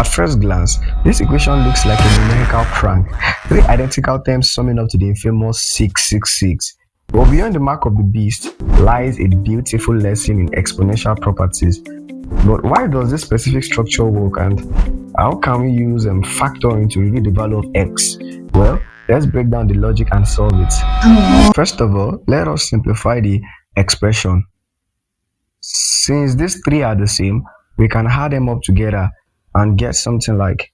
At first glance, this equation looks like a numerical prank, three identical terms summing up to the infamous 666. But beyond the mark of the beast lies a beautiful lesson in exponential properties. But why does this specific structure work, and how can we use factoring to reveal the value of x? Well, let's break down the logic and solve it. First of all, let us simplify the expression. Since these three are the same, we can add them up together and get something like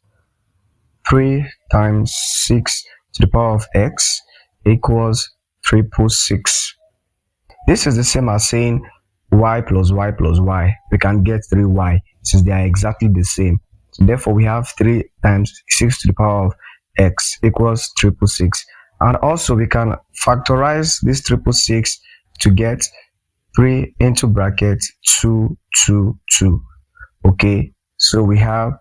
3 times 6 to the power of x equals 666. This is the same as saying y plus y plus y. We can get 3y since they are exactly the same. So therefore, we have 3 times 6 to the power of x equals 666. And also, we can factorize this 666 to get 3 into bracket 2, 2, 2. Okay, so we have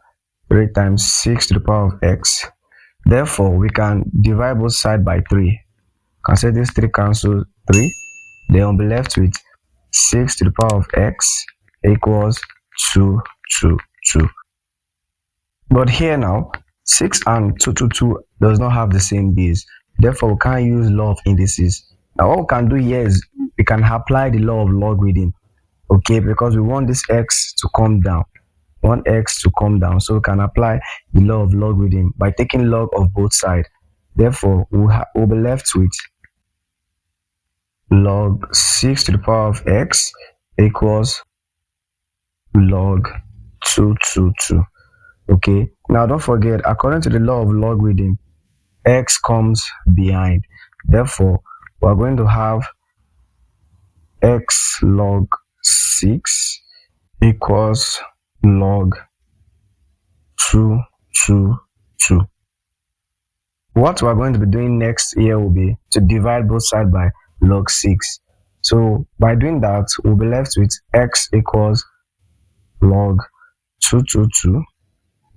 3 times 6 to the power of x. Therefore, we can divide both sides by 3. Can say this 3 cancels 3. Then we'll be left with 6 to the power of x equals 2, 2, 2. But here now, 6 and 2, 2, 2 does not have the same base. Therefore, we can't use law of indices. Now, what we can do here is we can apply the law of logarithm. Okay, because we want this x to come down. We want x to come down. So we can apply the law of logarithm by taking log of both sides. Therefore, we'll be left with log 6 to the power of x equals log 2, 2, 2. Okay, now don't forget, according to the law of logarithm, x comes behind. Therefore, we're going to have x log 6 equals log 2, 2, 2. What we're going to be doing next here will be to divide both sides by log 6. So by doing that, we'll be left with x equals log 2, 2, 2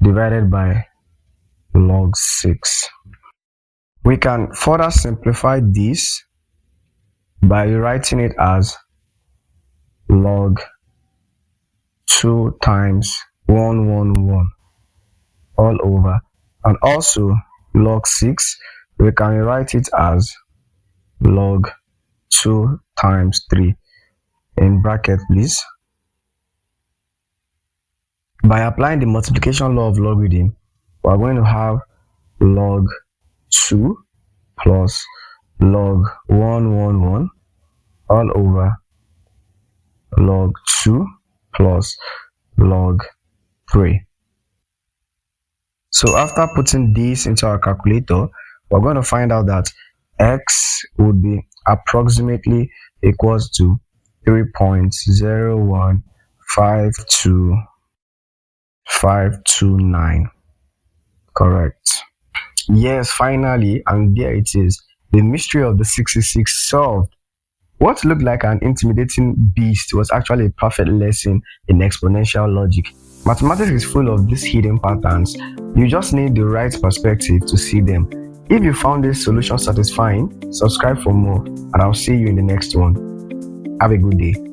divided by log 6. We can further simplify this by rewriting it as log 2 times 1, 1, 1 all over, and also log 6 we can rewrite it as log 2 times 3 in bracket please. By applying the multiplication law of logarithm, we are going to have log 2 plus log 1, 1, 1 all over log 2 plus log 3. So after putting this into our calculator, we're going to find out that x would be approximately equals to 3.0152529. Correct. Yes, finally, and there it is. The mystery of the 666 solved. What looked like an intimidating beast was actually a perfect lesson in exponential logic. Mathematics is full of these hidden patterns. You just need the right perspective to see them. If you found this solution satisfying, subscribe for more, and I'll see you in the next one. Have a good day.